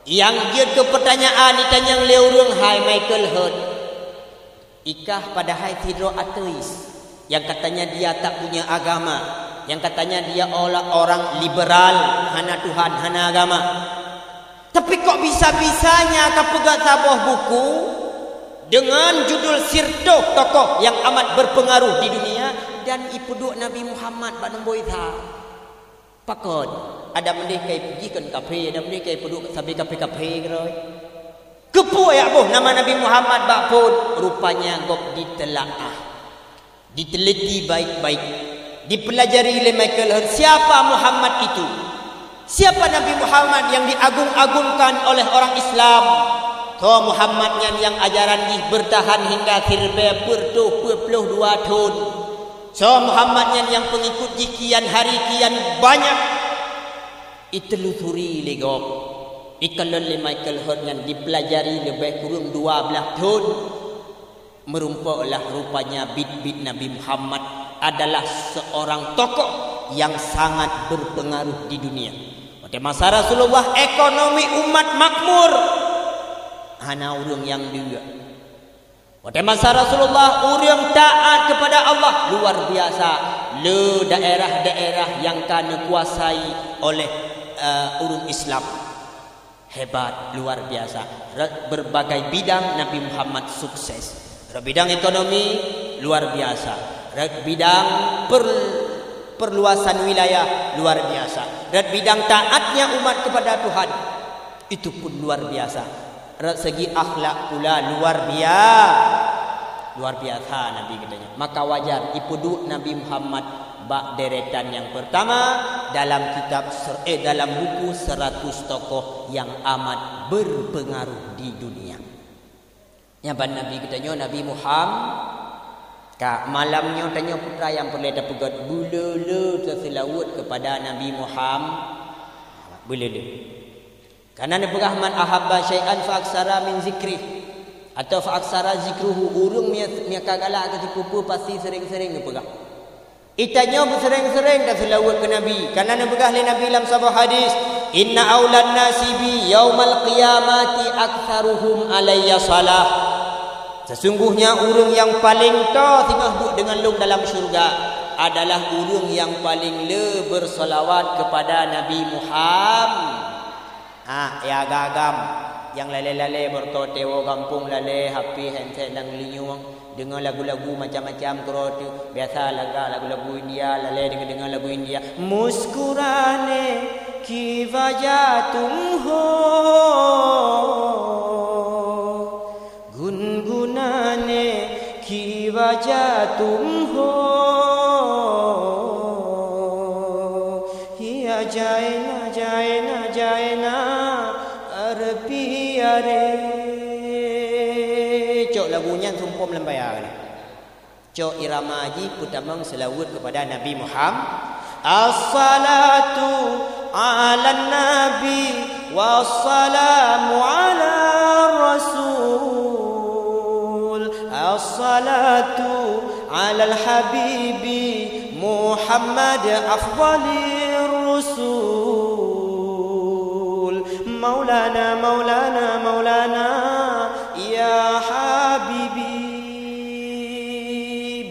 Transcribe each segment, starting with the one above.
Yang dia tu pertanyaan ditanya oleh orang, hai Michael Hurt, ikah padahal tidak ateis, yang katanya dia tak punya agama, yang katanya dia orang liberal, hana Tuhan, hana agama. Tapi kok bisa-bisanya kau pegang sebuah buku dengan judul Sirtuh tokoh yang amat berpengaruh di dunia dan ipuduk Nabi Muhammad bak nombor ita. Pakon ada mendekai pergi kan kafe, ada mendekai puduk sampai kafe-kafe keroi. Kepu ya boh nama Nabi Muhammad bak pun rupanya gop ditelaah, diteliti baik-baik, dipelajari oleh Michael Hurt. Siapa Muhammad itu? Siapa Nabi Muhammad yang diagung-agungkan oleh orang Islam? So Muhammadnya yang ajaran dia bertahan hingga tirbe berdua tahun. So Muhammadnya yang pengikut kian hari kian banyak. Itelusuri legop. Ikalon le Michael Hurt yang dipelajari lebih kurang 12 tahun. Merumpaklah rupanya bit-bit Nabi Muhammad adalah seorang tokoh yang sangat berpengaruh di dunia. Pada masa Rasulullah ekonomi umat makmur. Hana urang yang juga. Pada masa Rasulullah urang taat kepada Allah luar biasa. Le daerah-daerah yang kana kuasai oleh urang Islam hebat luar biasa. Berbagai bidang Nabi Muhammad sukses. Bidang ekonomi luar biasa. Bidang perluasan wilayah luar biasa. Bidang taatnya umat kepada Tuhan itu pun luar biasa. Segi akhlak pula luar biasa Nabi katanya. Maka wajar ipuduk Nabi Muhammad bak deretan yang pertama dalam dalam buku 100 tokoh yang amat berpengaruh di dunia. Yang Nabi katanya Nabi Muhammad ka malamnya tanya putra yang perleda pegat bulele terselawut kepada Nabi Muhammad bulele. Karena Nabi Rahman ahabba syai'an fa aksara min zikri atau fa aksara zikruhu urung mia kagala ke tipu pasti sering-sering pegang. Itanya bersering-sering dah selawat ke Nabi. Karena Nabi Nabi dalam sebuah hadis, inna aulan nasi bi yaumal qiyamati aktsaruhum alayya salah. Sesungguhnya urung yang paling ta tinggal duduk dengan lung dalam syurga adalah urung yang paling le bersolawat kepada Nabi Muhammad. Ya gagam yang lale-lale bertotewo kampung lale happy handset dan linyung dengar lagu-lagu macam-macam kerot biasa lagu-lagu India lale dengar lagu India muskurane ki wajah tum ho gungunane ki wajah tum ho hiya jaina cok lagunya sumpom lembaya kan. Cok irama haji putamang selawat kepada Nabi Muhammad. As-salatu ala nabi wassalamu ala rasul. As-salatu ala al-habibi Muhammad afdalir rusul. Maulana ya habibi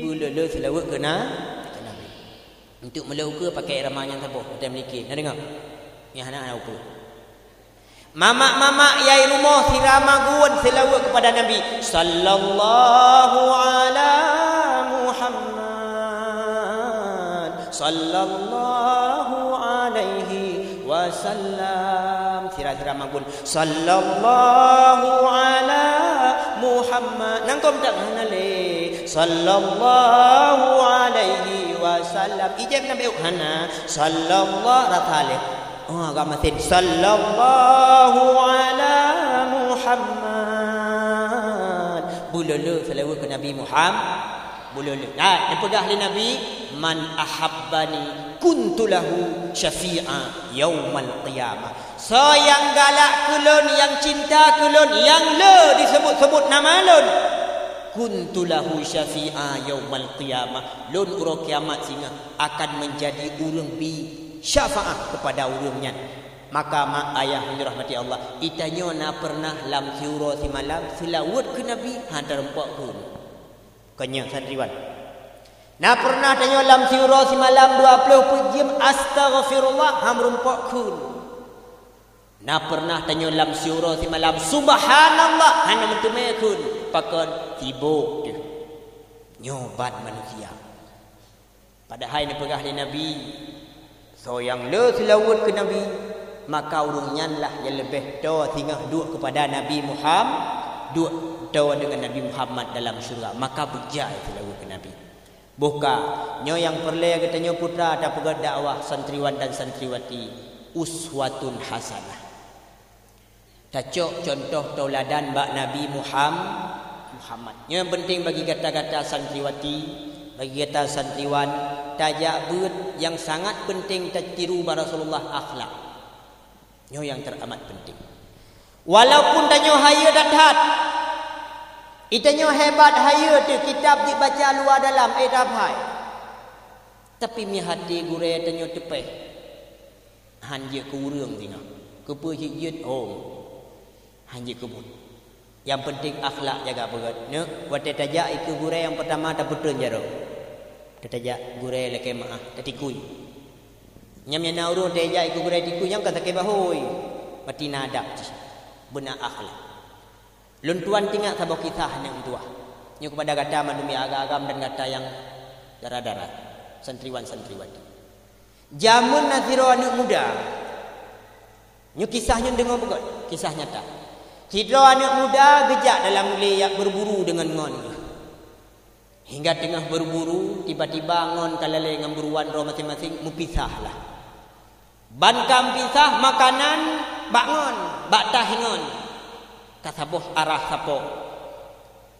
bulele selawat ke Nabi. Untuk melauke pakai irama yang tabuh kita memiliki. Nak dengar? Yang anak-anak ukur. Mama yai rumah sirama guan selawat kepada Nabi sallallahu ala Muhammad sallallahu alaihi wasallam. Sirama guan sallallahu ala Muhammad nangkom tak hanale sallallahu alaihi wasallam ijab Nabi hana sallallahu ratale agak matin sallallahu ala Muhammad bululu selawat ke Nabi Muhammad bululu. Dipegang oleh Nabi man ahabbani kuntulahu syafi'a yaumal qiyamah. Yang galak kulun, yang cinta kulun, yang le disebut-sebut nama lun. Kuntulahu syafi'a yaumal qiyamah. Lun urang kiamat singa akan menjadi urang bi syafaat kepada urangnya. Maka mak ayah yang dirahmati Allah, itanya na pernah lam siuro si malam selawat ke Nabi hantar empok kun. Kanya santriwan. Na pernah tanya lam siuro si malam 20 pujian astaghfirullah hamrumpok kun. Na pernah tanya lam siuro si malam subhanallah hana mentume kun. Pakon tibuk dia. Nyobat manusia. Padahal ni pegah di Nabi. So yang le selawat ke Nabi, maka urungnyanlah yang lebih doa tinggal dua kepada Nabi Muhammad, dua doa dengan Nabi Muhammad dalam syurga, maka berjaya selawat ke Nabi. Buka nyo yang perle katanya putra ada pegat dakwah santriwan dan santriwati uswatun hasanah. Tacok contoh tauladan bak Nabi Muhammad. Yang penting bagi kata-kata santriwati, bagi kata santriwan, tajak beut yang sangat penting tertiru Rasulullah akhlak. Nyo yang teramat penting. Walaupun tanyo haya dathat, itanyo hebat haya tu kitab dibaca luar dalam daphai. Tapi mi hati gure tanyo tepeh. Han je ke urang tinggal. Kepe hijit han je kebun. Yang penting akhlak jaga berat. Ne wate tajak iku gure yang pertama tak betul jaro. Tajak gure leke maah tatikui. Nyam yana urun tajak iku gure tikui yang kata ke bahoi. Mati nadap benar akhlak. Luntuan tinggal sabok kisah yang tua. Nyo kepada kata mandumi agam dan kata yang darah-darah santriwan-santriwati. Jamun nasiro anak muda. Nyo kisahnya dengar begot, kisah nyata. Sidro anak muda gejak dalam leyak berburu dengan ngon. Hingga tengah berburu, tiba-tiba ngon kalale dengan buruan roh masing-masing mupisahlah. Bankam pisah makanan bak ngon, bak tah ngon. Kasaboh arah sapo.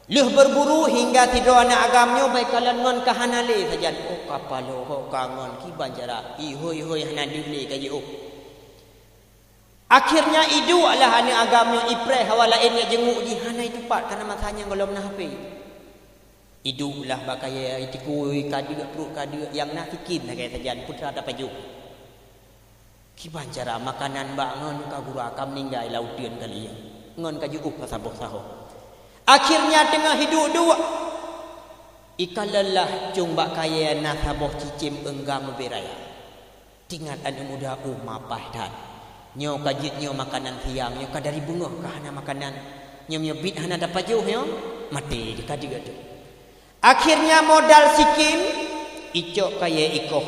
Leh berburu hingga sidro anak agamnya baik kalan ngon kahanale saja. Oh kapalo ho kangon ki banjara. Ihoi hana dile kaji oh. Akhirnya idu lah anak agamnya ipreh hawala enya jenguk ji hana itu pat karena masanya golom nah hape. Idu lah bakaya itikui kadu perut kadu yang nak fikin lah kaya saja putra tak paju. Ki banjara makanan bak ngon ka guru akam ninggai lautian kali ya. Ngon ka juuk ka saboh saho. Akhirnya tengah hidup dua. Ikalalah cung bak kaya na saboh cicim enggam beraya. Tinggal anak muda mapah dan. Nyo kajit nyo makanan siang nyo kadari bunga ka hana makanan. Nyo bit hana dapat jauh nyo mati di kadiga tu. Akhirnya modal sikim icok kaya ikoh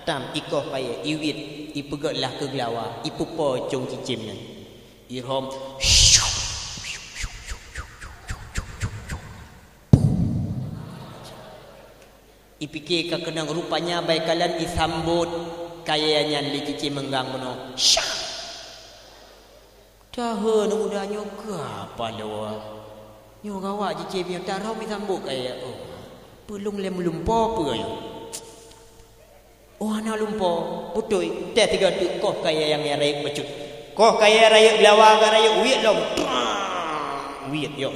tam ikoh kaya iwit ipegaklah ke gelawa ipupo cung cicim nan. Irham ipikir ke kenang rupanya baik kalian isambut kayanya li cici menggang meno syah dah nu mudanya ke apa lawa nyo gawa cici biar tarau isambut kaya pelung lem lumpo apa yo ana lumpo putui teh tiga tu koh kaya yang raik becut koh kaya raik lawa ga raik wiat lom wiat yo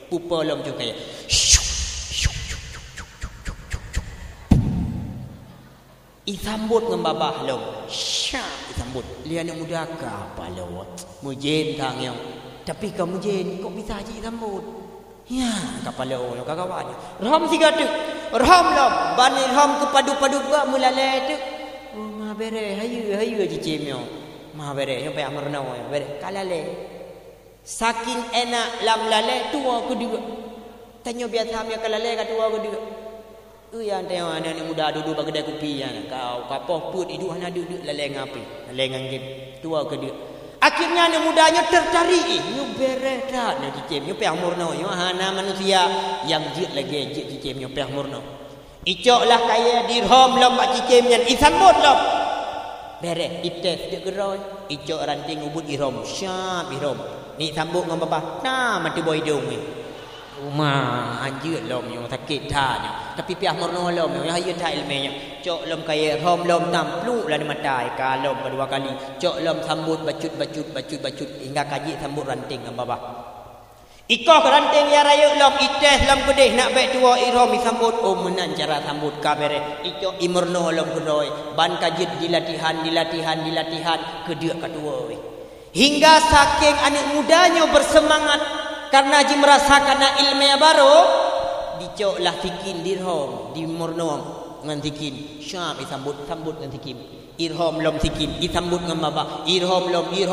pupa lom tu kaya isambut ngembabah lom syah isambut lian yang muda ke apa lo mujen tang yang tapi kau mujen kok bisa haji isambut ya kapala lo kakawannya ram tiga tu ram lom bani ram ke padu-padu gak mulale tu ma bere hayu cicimyo ma bere yo pe amarna bere kalale saking enak lam lale tua ke juga tanya biasa amnya kalale ka tua ke juga yang tengok anak muda duduk bagi kedai kopi kau kapoh put hidup hana duduk laleng api laleng angin tua ke dia akhirnya anak mudanya tertarik nyu beres dah nyu cicim nyu peh murno nyu hana manusia yang jit lagi jit cicim nyu peh murno icok lah kaya dirham lom pak cicim yang isambut lom beres ites dia geroi icok ranting ubud irham syab irham ni sambut ngam bapa nah mati boy dong ni rumah anjir lom yang sakit tanya tapi piah murno lom yang hayu tak ilminya cok lom kaya rom lom tamplu lah di mata ka lom kedua kali cok lom sambut bacut hingga kaji sambut ranting ngam baba Ikoh keranteng ya raya lam ites lam kedeh nak baik tua ihram disambut oh menan cara sambut kabere iko imurno lam kedoi ban kajit dilatihan kedia kedua hingga saking anak mudanya bersemangat karena ji merasakan ilmu baru dicok lah tikin dirham dimurno ngan tikin syam disambut ngan tikin irham lom tikin disambut ngan baba irham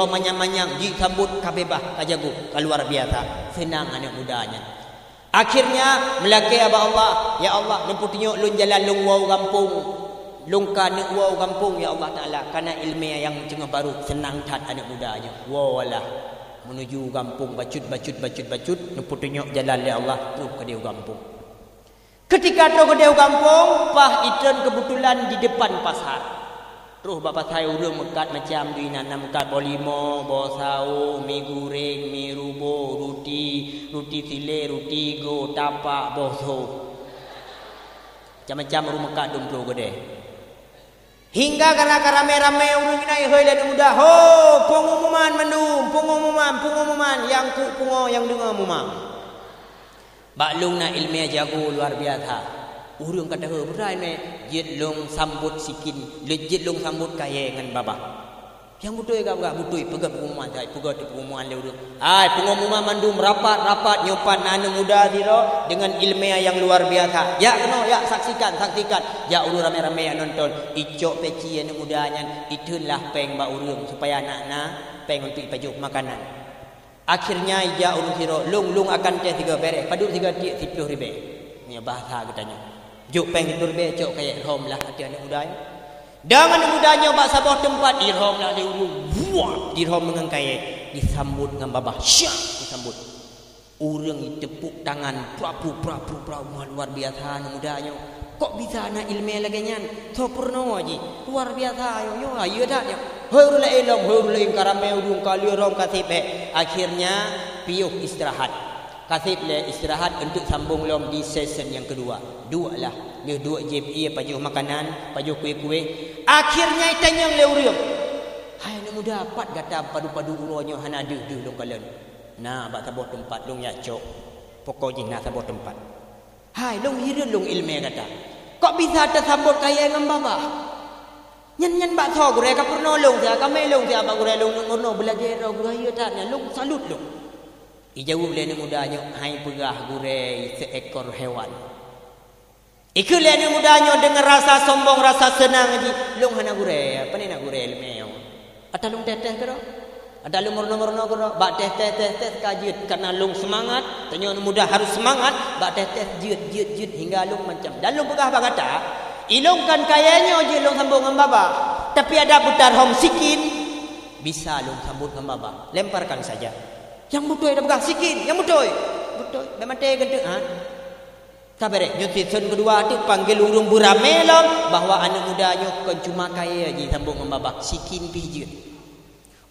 manyang-manyang disambut kabebah kajagu keluar biasa senang anak mudanya akhirnya melaki aba Allah ya Allah nempu tinjuk lun jalan lung wau kampung lung kana wau kampung ya Allah Taala karena ilmu yang cengah baru senang tat anak mudanya walah menuju kampung bacut nempu tinjuk jalan ya Allah tu ke dia kampung ketika tu ke dia kampung pah iten kebetulan di depan pasar. Terus bapa saya urang mekat macam di nanam mekat bolimo, bosau, mi goreng, mi rubo, roti sile, roti go, tapak, boso. Macam-macam urang mekat dumplo gede. Hingga karena rame-rame urang ini heuy dan muda, ho, pengumuman mendum, pengumuman yang ku pungo yang dengar mumang. Baklung na ilmiah jago luar biasa. Urang kata berai me jit long sambut sikin lejit long sambut kaya dengan baba yang betul ke enggak betul pegang pengumuman saya pegang pengumuman le urang pengumuman mandum rapat nyopan anak muda diro dengan ilmiah yang luar biasa ya kena ya saksikan ya urang rame-rame nonton icok peci anak mudanya itulah peng ba urang supaya anak-anak peng untuk pajuk makanan akhirnya ya urang siro lung akan teh 3 beres paduk 3 tiak 10 ribu ni bahasa katanya juk peng turbe cok kayak ihram lah hati anak muda dengan anak mudanya bak sabah tempat ihram lah dia buat ihram dengan kaya disambut dengan babah syak disambut urang tepuk tangan prapu luar biasa anak mudanya kok bisa anak ilmu lagi nyan sempurna aji luar biasa yo ayo dak yo heur la ilmu heur la karame urung kali rom katibe akhirnya piuh istirahat kasih le istirahat untuk sambung lom di session yang kedua. Dua lah. Dia 2 jam ia pajuh makanan, pajuh kuih-kuih. Akhirnya tanya le urang. Hai nak muda dapat kata padu-padu uronyo hana ada long kalen. Nah, bak sabuh tempat long ya cok. Pokoknya nak sabuh tempat. Hai long hireun long ilmu kata. Kok bisa tersambut kaya dengan baba? Nyan bak tho gure ka purno long sia ka melong sia bak gure long ngurno belajar gure ya tak long salut long. Ijawab lena mudanya hai pegah gurei seekor hewan. Iku lena mudanya dengan rasa sombong, rasa senang aja. Long hana gurei, apa ni nak gurei lemeu? Ada long teteh kero? Ada long murno kero? Bak teh kajut karena long semangat. Tanya muda harus semangat. Bak teh jut hingga long macam. Dan long pegah bagata. Ilong kan kayanya je long sambung dengan baba. Tapi ada putar hom sikin bisa long sambut dengan baba. Lemparkan saja. Yang betul dah pegang sikit, yang betul memang teh gede kabere nyusun kedua tu panggil urung buramelom bahwa anak mudanya kan cuma kaya je sambung membabak sikin pijut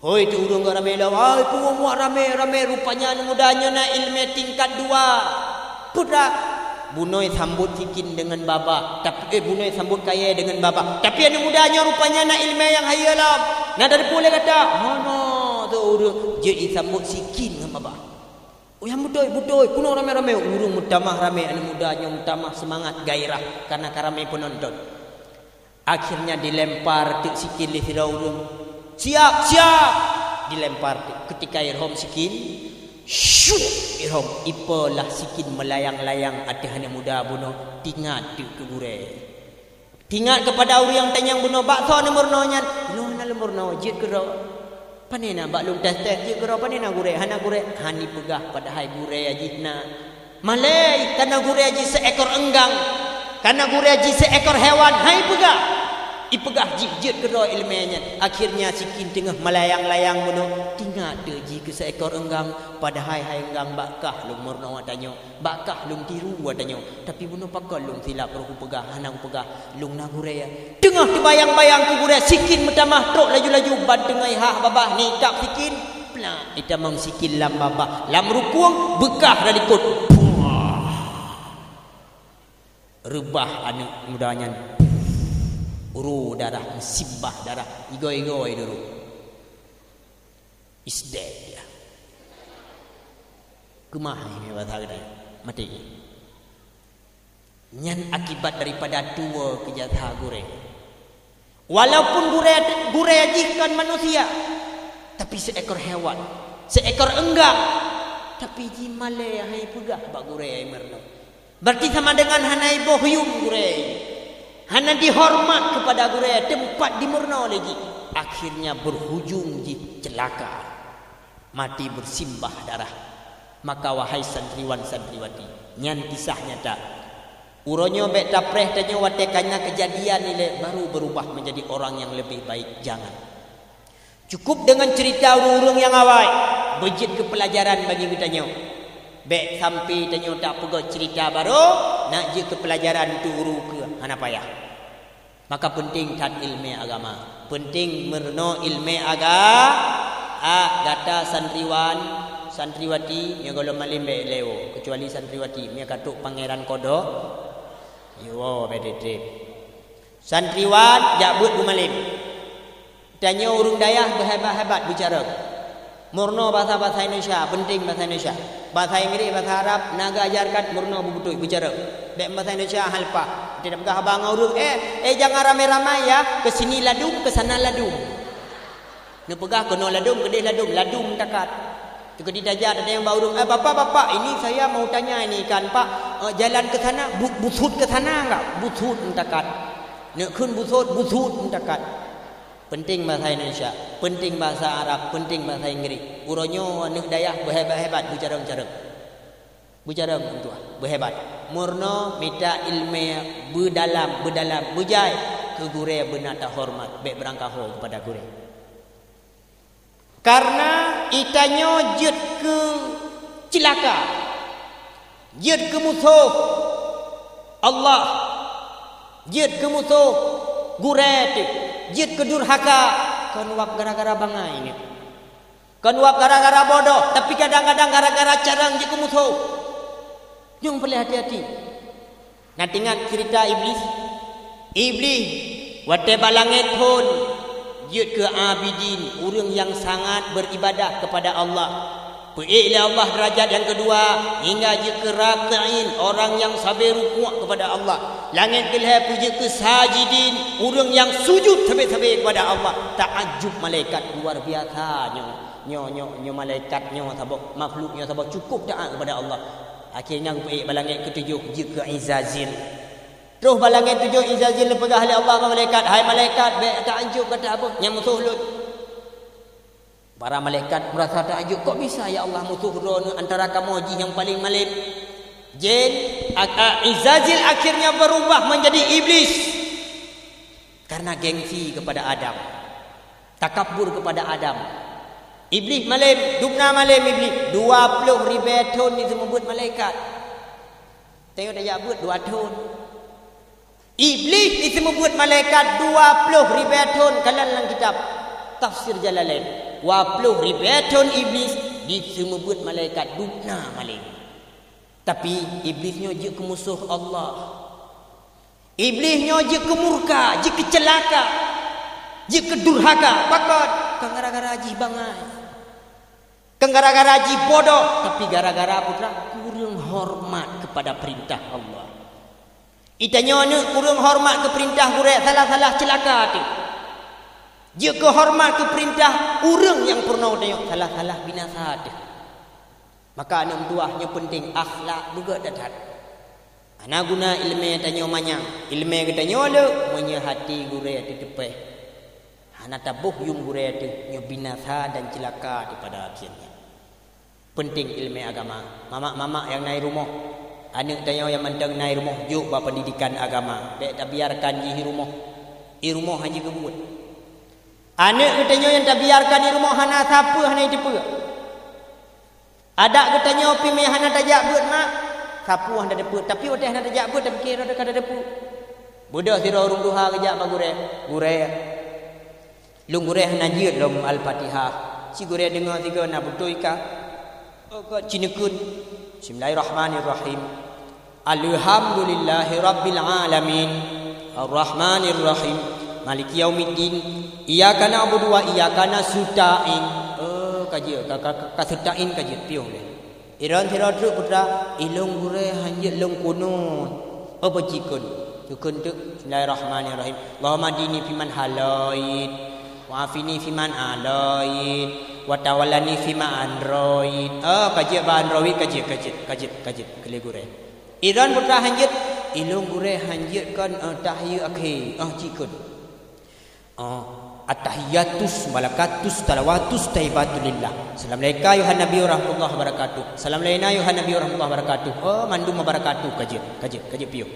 hoi tu urung ramelom pengumuman rame rupanya anak mudanya na ilmu tingkat 2 putra bunoi sambut sikin dengan baba tapi bunoi sambut kaya dengan baba tapi anak mudanya rupanya na ilmu yang hayalam nah dari pula kata urung je sambut sikin dengan baba. Oh yang betul kuno rame-rame urung mutamah rame anak mudanya mutamah semangat gairah karena karame penonton. Akhirnya dilempar tik sikin li sira urung. Siap dilempar ketika ihram sikin syut ihram ipalah sikin melayang-layang atas anak muda buno tingat ke gure. Tingat kepada orang yang tanyang buno bakso nomornonya. Noh nomorno jit kero. Panena bak lung teh je gero panena gure hana gure hani pegah pada hai gure ajina malai kana gure aji seekor enggang kana gure aji seekor hewan hai pegah ipegah jit gero ilmenya akhirnya sikin tengah melayang-layang buno tinggal deji ke seekor enggang pada hai enggang bakkah lung murno watanyo bakkah lung tiru watanyo tapi buno pakal lung silap ro pegah hana pegah lung na gure ya tengah terbayang-bayang ku gure sikin metamah tok laju-laju ban tengai hah babah ni tak sikin pla ita mang sikin lam babah lam rupung bekah dari kot rebah anak mudanya uru darah musibah darah igoi dulu is dead ya Kemah ini bahasa kita mati. Nyan akibat daripada dua kejahatan gureh. Walaupun gureh ajikan manusia, tapi seekor hewan, seekor enggak, tapi ji malai hai pegah bak gureh merno. Berarti sama dengan hanai bohyum gureh. Hana dihormat kepada gureh, tempat dimurno lagi. Akhirnya berhujung ji celaka. Mati bersimbah darah. Maka wahai santriwan santriwati, nyan kisahnya tak. Uronyo bek tapreh tanya watekannya kejadian ini baru berubah menjadi orang yang lebih baik. Jangan. Cukup dengan cerita urung-urung yang awal. Bejit ke pelajaran bagi kita nyo. Bek sampai tanya tak pegang cerita baru, nak je ke pelajaran tu uru ke hana payah. Maka penting tat ilmu agama. Penting merno ilmu agama. Kata santriwan santriwati yang kalau malim baik leo kecuali santriwati mi katuk pangeran kodok yo BDT santriwan jak buat malim tanya urung dayah berhebat-hebat bicara murno bahasa Indonesia penting bahasa Indonesia bahasa Inggeris bahasa Arab naga ajarkan murno betul bicara baik bahasa Indonesia halpa tidak begah abang urung jangan ramai-ramai ya ke sini ladum ke sana ladum ni pegah kono ladum gede ladum takat. Ketika ditajak ada yang baru bapak ini saya mau tanya ini kan pak jalan ke sana butut ke sana enggak butut entakat nak kun butut entakat. Penting bahasa Indonesia, penting bahasa Arab, penting bahasa Inggeris. Uronyo anak dayah berhebat-hebat bicara tu berhebat murno minta ilmu berdalam bujai ke gureh benar tak hormat baik berangkaho kepada gureh. Karena itanyo jut ke celaka, jut ke musuh Allah, jut ke musuh guret, jut ke durhaka. Kan wak gara-gara bangai ini, kan wak gara-gara bodoh. Tapi kadang-kadang gara-gara carang jut ke musuh. Jom perlu hati-hati. Nanti ingat cerita Iblis, wate balangit pun. Jut ke abidin, orang yang sangat beribadah kepada Allah. Peiklah Allah derajat yang kedua. Hingga jut ke raki'in, orang yang sabar rukuk kepada Allah. Langit kelihai puji ke sajidin, orang yang sujud sabar-sabar kepada Allah. Ta'ajub malaikat luar biasa. Nyo malaikat nyo sabak makhluk nyo sabak cukup taat kepada Allah. Akhirnya peik balangit ketujuh jut ke Izazil. Terus balangit tujuh Izazil lepegah oleh Allah malaikat. Hai malaikat, baik takjub kata apa? Yang musuh lut. Para malaikat merasa takjub. Kok bisa ya Allah musuh lut antara kamu haji yang paling malim? Jin Izazil akhirnya berubah menjadi iblis. Karena gengsi kepada Adam. Takabur kepada Adam. Iblis malim, dubna malim iblis. 20,000 tahun ni semua buat malaikat. Tengok dah jabut 2 tahun. Iblis itu membuat malaikat 20,000 tahun. Kalian dalam kitab Tafsir Jalalain 20,000 tahun iblis itu membuat malaikat dubna maling. Tapi iblisnya je ke musuh Allah. Iblisnya je ke murka, je ke celaka, je ke durhaka. Pakot kan gara-gara haji bangai, kan gara-gara haji bodoh. Tapi gara-gara putra kurang hormat kepada perintah Allah. Itanya ni kurang hormat ke perintah gurek, salah-salah celaka tu. Jika hormat ke perintah orang yang pernah tengok, salah-salah binasa tu. Maka anak tuahnya penting akhlak juga datang. Anak guna ilmu tanya manyang, ilmu katanya le menyehati gurek tu tepeh. Anak tabuh yung gurek tu nyo binasa dan celaka pada akhirnya. Penting ilmu agama. Mama-mama yang naik rumah, anak tanya yang mantang naik rumah juk buat pendidikan agama. Dek tak biarkan di rumah. Di rumah hanya kebut. Anak katanya yang tak biarkan di rumah hana siapa hana itu apa. Ada katanya pimeh hana tajak buat mak. Siapa hana dapat tapi oteh hana tajak buat tapi kira ada kada dapat. Budak sira urung duha kejak ba gure. Lung gure hana jiut lom al-Fatihah. Si gure dengar tiga nak betul ka. Oh cinekun. Bismillahirrahmanirrahim. Alhamdulillahi rabbil alamin. Ar-Rahmanir Rahim. Maliki yaumiddin. Iyyaka na'budu wa iyyaka nasta'in. Kaji ka sertain kaji piung le. Iran thira truk putra ilung gure hanjit long kunun. Apa cikun? Cikun tu Bismillahirrahmanirrahim. Allahumma dini fiman halaid, wa'afini fiman alaid, wa tawallani fiman android. Kaji ba android kaji kele gure. Iran putra hanjit ilung gure hanjit kan tahiyyu akhir. Cikun. At-tahiyatus malakatus talawatus taibatulillah. Assalamualaikum ayuhan nabi warahmatullahi wabarakatuh. Assalamualaikum ayuhan nabi warahmatullahi wabarakatuh. Mandum wabarakatuh kaji piu.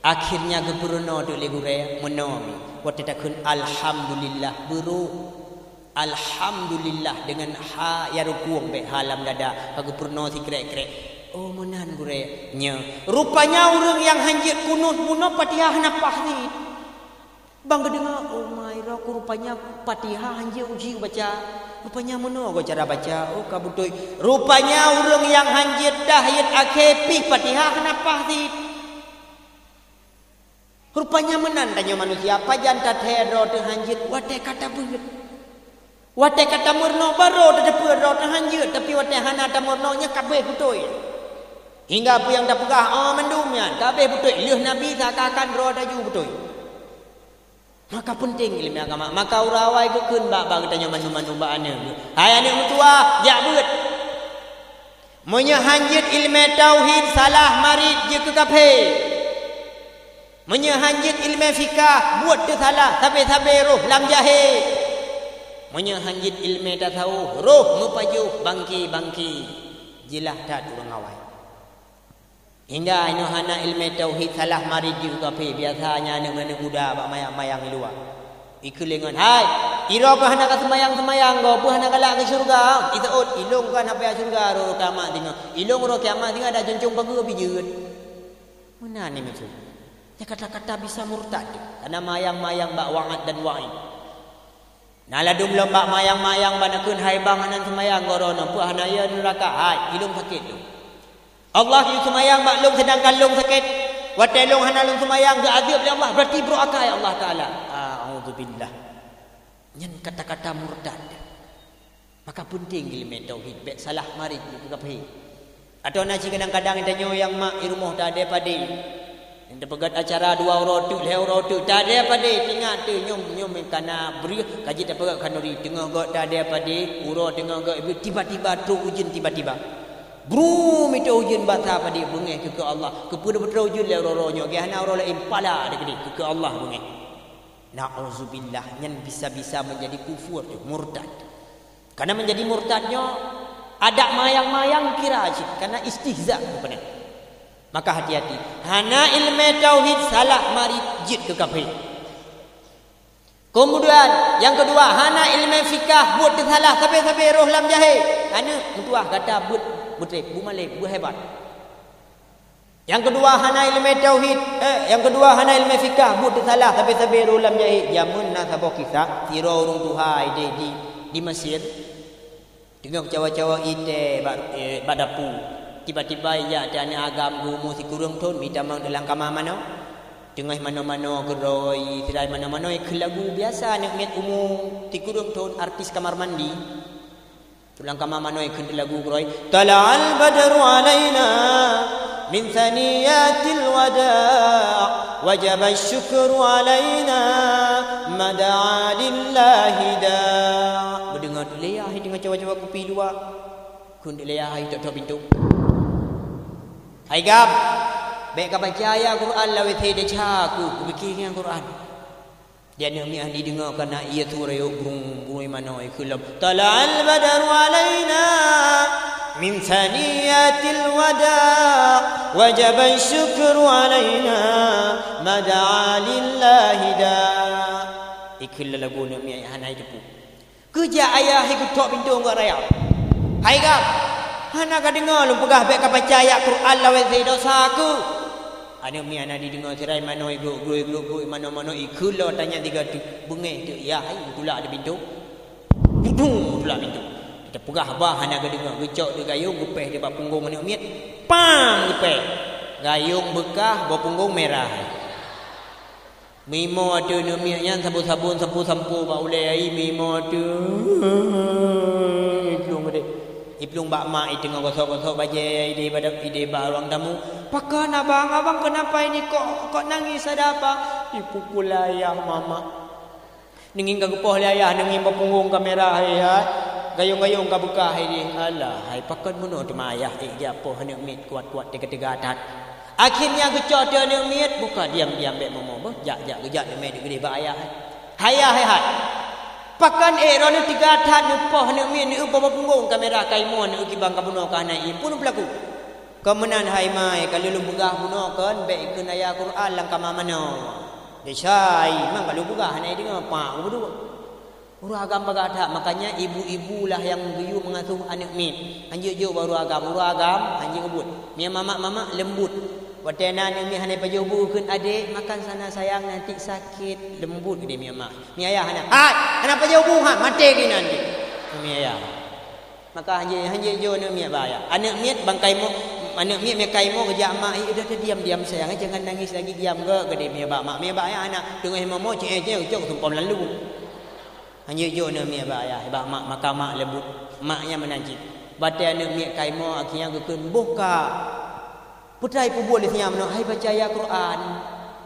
Akhirnya gepurono tu legure menomi. Wate takun alhamdulillah buru. Alhamdulillah dengan ha ya rukuh be halam dada gepurono si krek-krek. Menan gure nya. Rupanya orang yang hanjit kunut muno Fatihah napah ni. Bang dengar, my roku rupanya Fatihah hanya uji baca. Rupanya mana kau cara baca? Kabutoi. Rupanya orang yang hanjit tahiyat akhir pi Fatihah kenapa sih? Rupanya menan tanya manusia. Apa janta teror tu hanjit? Wate kata beut. Wate kata murno baru dah pura tu hanjit. Tapi wate hana ta murnonya kabeh putoi. Hingga apa yang dah pegah mendumnya. Kabeh putoi. Lih Nabi sakakan roh daju putoi. Maka penting ilmu agama. Maka urawai ke kun bak tanya manu-manu bak ana. Hai anak mutua, jak beut. Monya hanjit ilmu tauhid salah marid je ke kafe. Monya hanjit ilmu fikah buat tu salah sabe-sabe roh lam jahil. Monya hanjit ilmu tasawuf roh mupaju bangki. Jilah tak turun awai. Hingga ino hana ilmu tauhid salah mari di kafe biasanya dengan muda bak mayang-mayang di luar. Ikulengan hai ira ka hana ka semayang-semayang go pu hana kalak ke syurga. Itaut ilung kan apa ya syurga ro kiamat tengah. Ilung ro kiamat tengah ada joncong bagu bijeun. Mana ni maksud? Ya kata-kata bisa murtad karena mayang-mayang bak wa'ad dan wa'id. Naladum lembak mayang-mayang banakeun hai bang hanan semayang gorono pu hana ya neraka hai ilung sakit tu. Allah yu semayang maklum sedangkan long sakit. Wate long hana long semayang ge azab oleh Allah berarti berakal Allah Taala. A'udzubillah. Nyen kata-kata murtad. Maka penting ilmu tauhid baik salah mari ke kafe. Atau nasi kadang-kadang tanya yang mak di rumah tak ada padi. Yang pegat acara 2 rotu, 5 rotu tak ada padi. Ingat tu nyom kana beri kaji tak pegat kanuri tengah gak tak ada padi, uro tengah gak tiba-tiba tu ujian tiba-tiba. Brum itu ujian bata pada bengeh ke Allah. Kepada betul ujian le roronya ke hana orang lain pala dekat ke Allah bengeh. Nauzubillah yang bisa-bisa menjadi kufur murtad. Karena menjadi murtadnya ada mayang-mayang kira aja karena istihza kepada. Maka hati-hati. Hana ilmu tauhid salah mari jid ke kafir. Kemudian yang kedua hana ilmu fikah buat salah sampai roh lam jahil. Hana mutuah kata buat bu malik bu hebat. Yang kedua hana ilmu tauhid yang kedua hana ilmu fikah buat salah sampai roh lam jahil. Jamun nasabah kisah sira urung tuhai di Mesir. Tengok cawa-cawa ite badapu. Tiba-tiba ya ada agam gumu si kurung ton minta mang dalam kamar mana. Tengah mana-mana geroi, tirai mana-mana ke lagu biasa nak nget umum ti kurung ton artis kamar mandi. Tulang kamar mana ke lagu geroi. Tala'al badru alaina min thaniyatil wada' wajaba syukru alaina mada'a lillahi da'. Berdengar tu leah dengan cawa-cawa kopi luar. Kun leah itu tak pintu. Hai gam, baik kau baca ayat Quran lawat hidayah caku, fikirnya Quran. Dia ni ahli dengar kerana ia tu rayuk burung mana ikhlam. Tala'al badru alaina min thaniyatil wada' wajaba syukru alaina mada'a lillahi da'. Ikhlam lagu ni hanai depu. Kerja ayah ikut tok pintu ngak raya. Hai gam. Hana ka dengar lu pegah baik ka baca ayat Quran lawan dosa aku. Ana mi ana didengar cerai mana guru mana-mana ikut lo tanya 3 tu. Bengeh tu ya hai tulak ada pintu. Budung tulak pintu. Kita pegah bah hana ka dengar gecok dia gayung gepeh dia bak punggung ni miat. Pam gepeh. Gayung bekah bak punggung merah. Mimo tu ni miat yang sabun-sabun sampu bak ulai ai mimo tu. Ipelung bak mak tengah gosok-gosok baju ide ruang tamu. Pakan abang kenapa ini kok nangis ada apa? Dipukul ayah mama. Ningin ka gepoh ayah ningin berpunggung kamera hai. Gayung-gayung ka buka hai ni. Alah, hai pakan muno tu ayah dia apa hendak mit kuat-kuat tiga-tiga atat. Akhirnya gecot dia hendak mit buka diam-diam bek momo bah. Jak gejak dia mit gede ba ayah. Hai. Pakan ron tiga atat ni poh hendak mit ni upa berpunggung kamera kaimon ni ukibang ka buno ka nai pun berlaku. Kemenan hai mai kalau lu begah buno kan bek ikun ayat Quran lang ka mamano. Desai mang kalau begah nai dengar pak berdua. Uru agam bagada makanya ibu-ibu lah yang geyu mengasuh anak min. Anjir jo baru agam anjir ngebut. Mia mama lembut. Watena ni mi hanai pajo bu keun adik makan sana sayang nanti sakit lembut gede mia mak. Mi ayah anak. Hai, anak pajo bu mati gini nanti. Mi ayah. Maka anjir jo ni mi baya. Anak miat bangkai mo anak mi kaimo kerja mak udah diam sayang jangan nangis lagi diam gede mi ba mak mi ba ayah anak tengah momo cek tumpam lalu. Hanya jo na mi ba ayah ba mak maka mak lembut maknya menanjik batai anak mi kaimo akhirnya gekeun buka putai pu boleh nya meno hai baca ayat Quran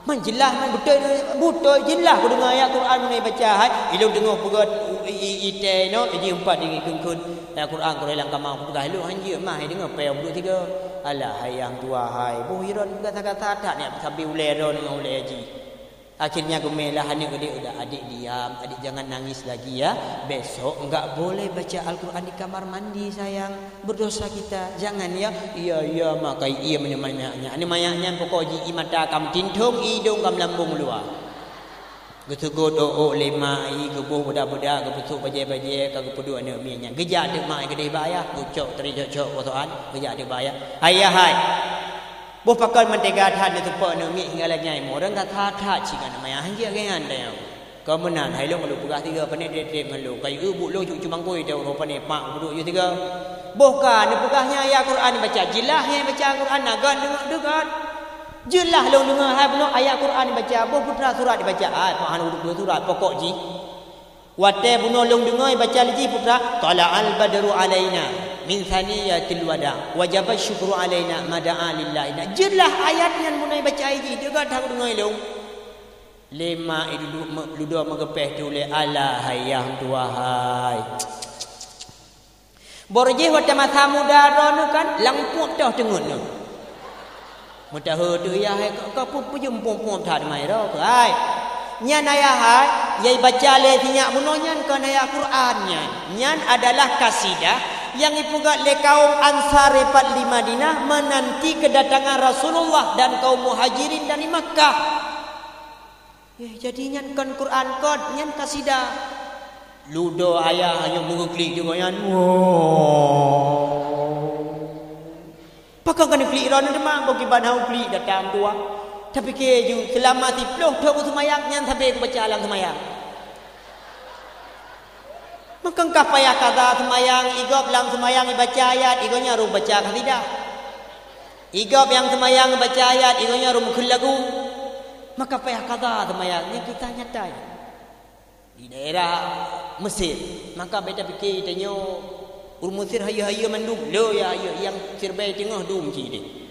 man jelas man betul jelas ku dengar ayat Quran menai baca hai ilung dengar pegat ite no ji empat di keun ayat Quran ku hilang kamau ku gai lu hanya mah dengar pe 2 3 alah hai yang tua hai boh iron kata-kata tak ni sabi ule ron ule ji. Akhirnya gemelah anak udah adik diam, adik jangan nangis lagi ya. Besok enggak boleh baca Al-Quran di kamar mandi sayang. Berdosa kita. Jangan ya. Iya makai iya menyemanya. Ini mayaknya pokok ji mata kam tintung hidung kam lambung luar. Getugut lima i gebuh budak-budak gepusuk baje-baje ka gepedu anak mianya. Gejak dak mak gede bayar, gucok teri cocok kotoran, gejak dak bayar. Hai. Boh pakai mentega than itu pak nak mi hingga lagi ai orang kata cikan maya hanya gengan dah. Kemenan hai long lu pegah 3 panik det ngan lu kai bu lu cuma koi dah ro panik pak duduk je 3. Boh kan pegahnya ayat Quran baca jilahnya baca Quran nagan dengar. Jelah long dengar hai belum ayat Quran baca boh putra surat dibaca ai pak hanu duduk surat pokok ji. Wate buno long dengar baca lagi putra tala al badru alaina min thaniyatil wada wajib syukru alaina mada'a lillahi. Jelah ayat yang munai baca ini juga tak dengar long. Lima itu ludo megepeh tu le ala hayang tua hai. Borje wata masa muda ron kan langpup dah tengun no. Mudah tu ya hai ka pujum pom thad mai ro hai. Nyan ayah hai yai baca le tinyak buno nyan kan ayat Quran nyan adalah kasidah yang ipugat le kaum Ansar di Madinah menanti kedatangan Rasulullah dan kaum Muhajirin dari Makkah. Jadi nyan kan Quran kod nyan kasidah. Ludo ayah hanya menguklik juga nyan. Pakang kan klik ron demang bagi banhau klik datang tua. Tapi keju selama 10 tahun semayang nyan sampai aku baca alam semayang. Makang kapaya kata semayang igop lang semayang baca ayat igonya rum baca kasidah. Igop yang semayang baca ayat igonya rum mukul lagu. Maka payah kata semayangnya kita nyatai di daerah Mesir. Maka beta fikir tanya ur Mesir haya-haya mandum lo ya yang sirbai tengah dum ciri.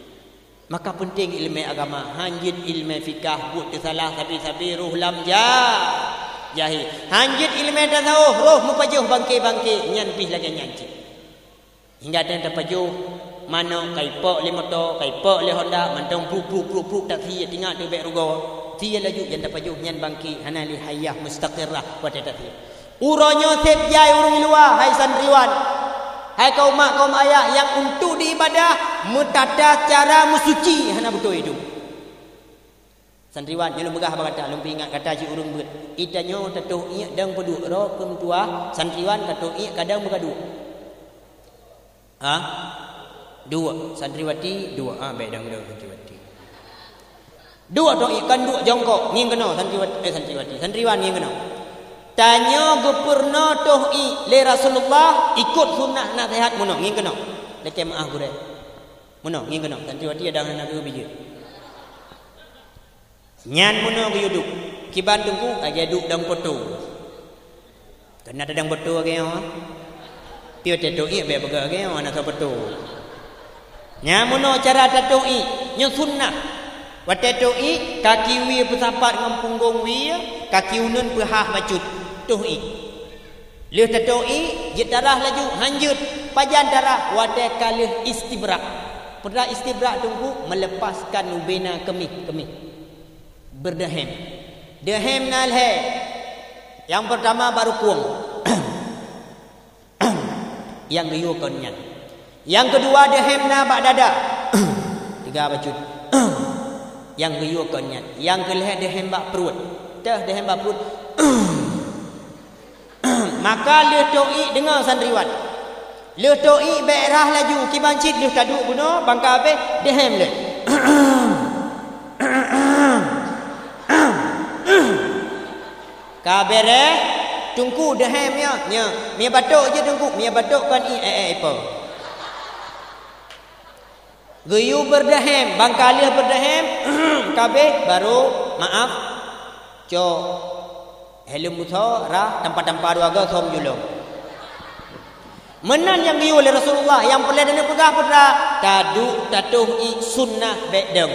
Maka penting ilmu agama, hanjit ilmu fikah buat salah tapi ruh lam jahil. Hanjit ilmu tasawuf, roh mupajuh bangke nyan pih lagi nyanci. Hingga dan tapajuh mana kai pok le motor, kai pok le Honda, mantong pruk tak sia tinggal tu bek rugo. Sia laju yang tapajuh nyan bangki hanali hayah mustaqirrah wa tatafi. Uronyo sep jai urung luar hai santriwan. Hai kaum mak kaum ayah yang untuk diibadah metata cara musuci hana betul itu. Santriwan yang megah berkata lumpi ingat kata ci urung beut. Itanyo tatuh iya dang pedu ro kem tua santriwan tatuh iya kadang berkadu. Dua santriwati dua bedang dua santriwati. Dua to ikan dua jongkok nging kena santriwati santriwan nging kena. Tanya gupurna tohi le Rasulullah ikut sunnah nasihat muno ngin kena leke maah gure muno ngin kena santriwati ada nak biji nyan muno ke yuduk kiban tungku age duk dang foto kena dang foto age Pio tetoi be baga ke mana so betul. Nya mono cara tetoi nya sunnah. Wa tetoi kaki wi bersapat dengan punggung wi, kaki unun perhah bacut. Toi. Leh tetoi je darah laju hanjut pajan darah wa te kalih istibrak. Pada istibrak tunggu melepaskan ubena kemih. Berdehem. Dehem nalhe. Yang pertama baru kuang. Yang kedua konyan. Yang kedua dehem na bak dada. 3 bacut. Yang kedua konyan. Yang kelih dehem bak perut. Dah dehem bak perut. Maka le toi dengar santriwan. Le toi berah laju kibancit le taduk guna bangka habis dehem le. Kabere tungku dehem nya mia batuk je tungku mia batuk kan apa geyu berdehem bangkalia berdehem kabeh baru maaf co helm musa ra tempat-tempat warga som julung menan yang geyu oleh Rasulullah yang perlu dan pegah pada tadu tatuh i sunnah bedeng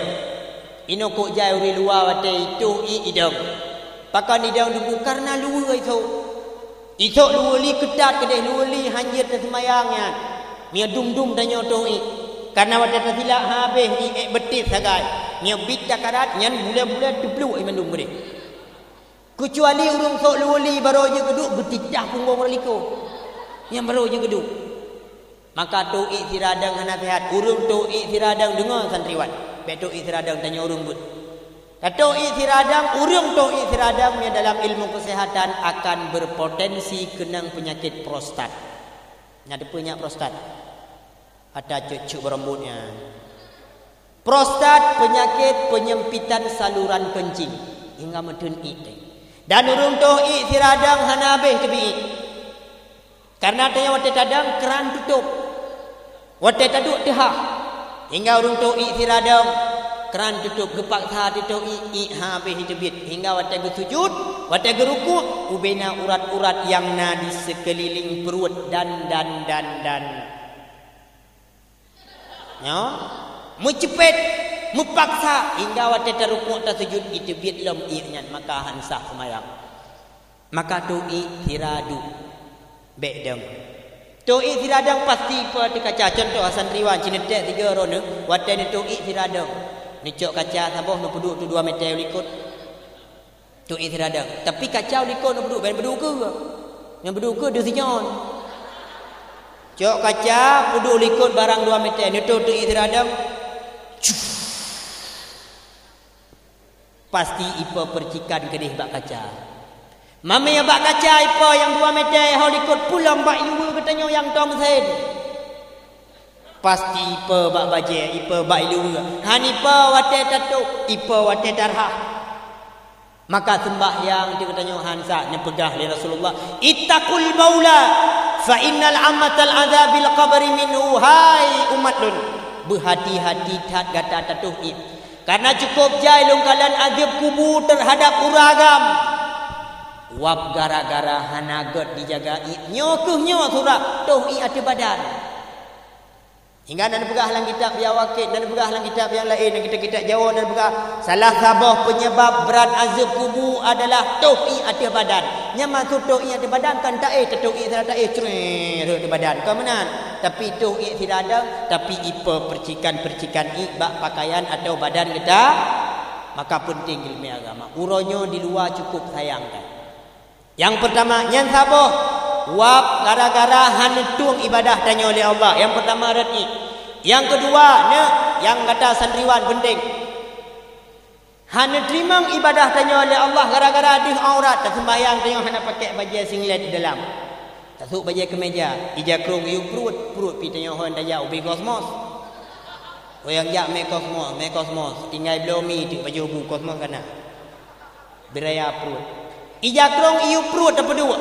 ino ko jai uri luar wate itu i idang pakan idang dubu karena luar itu luar li kedat kedai luar li hanjir dan semayangnya mia dum-dum dan nyotoi karena wadah tersilap habis ni betit sagai mia bit cakarat nyan bulan-bulan dublu iman dum gede kecuali urung sok luar li baru je geduk getidah punggung reliko yang baru je geduk maka toi tiradang nasihat urung toi tiradang dengar santriwan betul tiradang tanya urung but Tato itiradang, urung to itiradang dalam ilmu kesehatan akan berpotensi kena penyakit prostat. Ada punya prostat. Ada cucuk berambutnya. Prostat penyakit penyempitan saluran kencing hingga medun ite. Dan urung to itiradang hana habis tebi. Karena tanya wate tadang keran tutup. Wate taduk tehah. Hingga urung to itiradang keran tutup gepak sah tutup habis hitebit hingga wate sujud wate ruku ubena urat-urat yang na di sekeliling perut dan ya mecepet mepaksa hingga wate terruku tersujud hitebit lem ianya maka hansah semayang maka tu'i tiradu bedeng tu'i tiradang pasti pada kaca contoh Hasan Riwan cinetek 3 rona wate ni tu'i tiradang ni cok kaca saboh nu peduk tu 2 meter likut tu itiradang tapi kacau likut nu peduk ben peduk ke yang peduk ke dia sinyon cok kaca peduk likut barang 2 meter ni tu itiradang pasti ipa percikan kedih bak kaca mame yang bak kaca ipa yang 2 meter hau likut pulang bak ilu katanya yang tong sen pasti ipa bak baje ipa bak ilu hanipa wate tatu ipa wate darah maka sembahyang dia katanya hansa yang pegah oleh Rasulullah ittaqul maula fa innal amatal azabil qabri minhu hai umatun berhati-hati tat gata tatuh karena cukup jai lungkalan azab kubur terhadap uragam wap gara-gara hanagat dijaga nyokuhnya surah tuh ada badan hingga dan pegah dalam kitab yang wakil dan pegah dalam kitab yang lain dan kita jawab dan pegah salah sabah penyebab berat azab kubur adalah to'i ada badan yang maksud to'i ada badan kan tak to'i tidak cerir ada badan kau menan tapi to'i tidak ada tapi ipa percikan-percikan bak pakaian atau badan kita maka penting ilmu agama uronyo di luar cukup sayangkan yang pertama yang sabah wap gara-gara hanetung ibadah tanya oleh Allah. Yang pertama rati. Yang kedua, yang kata santriwan penting. Hana terima ibadah tanya oleh Allah gara-gara ada aurat tak sembahyang tanya hana pakai baju singlet di dalam. Tak sup baju kemeja, ija krung yu perut pi tanya hon daya ubi kosmos. Oyang jak me kosmos, tinggal blomi di baju bu kosmos kana. Beraya perut. Ija krung yu perut apa dua?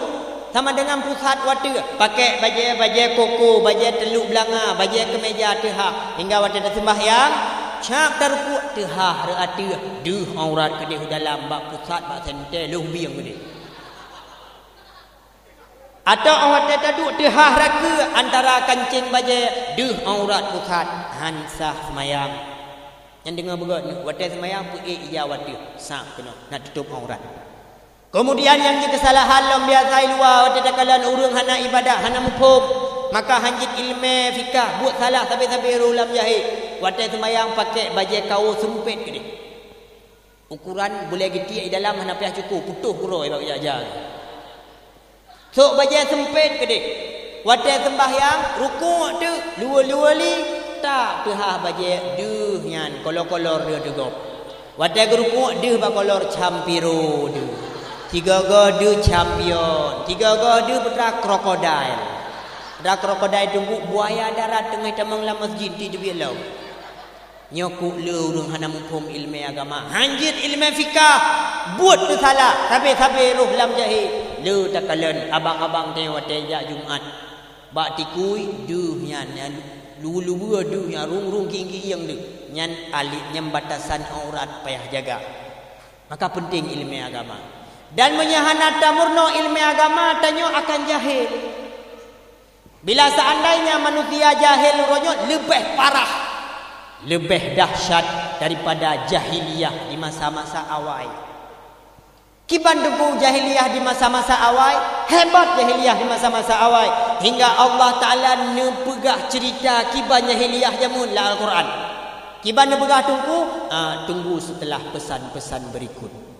Sama dengan pusat water pakai baju koko baju teluk belanga baju kemeja tehah hingga water sembahyang cak terku tehah reati duh aurat kedih dalam bak pusat bak sente luh biang gede Atau orang taduk dehah raka antara kancing baje deh aurat bukan hansah semayang. Yang dengar berat ni, waktu semayang pergi ijawat dia, sah kena nak tutup aurat. Kemudian yang kita kesalahan lam biasa luar waktu takalan urang hana ibadah hana mufhum, maka hanjit ilmu fikah buat salah sampai ulam jahil. Waktu semayang pakai baju kaos sempit ke dia. Ukuran boleh getiak di dalam hana payah cukup, putus kuroi bagi ajar. So baju sempit ke dia. Waktu sembahyang rukuk tu luar-luar li tak tehah baju deuh nyan kolor-kolor dia degop. Waktu rukuk deuh ba kolor campiro deuh. Tiga gadu champion, tiga gadu putra krokodil. Ada krokodil tunggu buaya darat tengah tamang la masjid di bilau. Nyokuk le urang hana mufhum ilmu agama. Hanjit ilmu fikah buat tu salah. Sampai roh lam jahil. Le takalan abang-abang tengok tejak Jumaat. Bak tikui duh nyan lu duh nya rung king yang le. Nyan alik nyam batasan aurat payah jaga. Maka penting ilmu agama. Dan menyahanata murno ilmu agama tanyo akan jahil. Bila seandainya manusia jahil ronyok lebih parah, lebih dahsyat daripada jahiliyah di masa-masa awal. Kiban dugu jahiliyah di masa-masa awal, hebat jahiliyah di masa-masa awal hingga Allah Taala nepegah cerita kiban jahiliyah jamun la Al-Quran. Kiban nepegah tunggu setelah pesan-pesan berikut.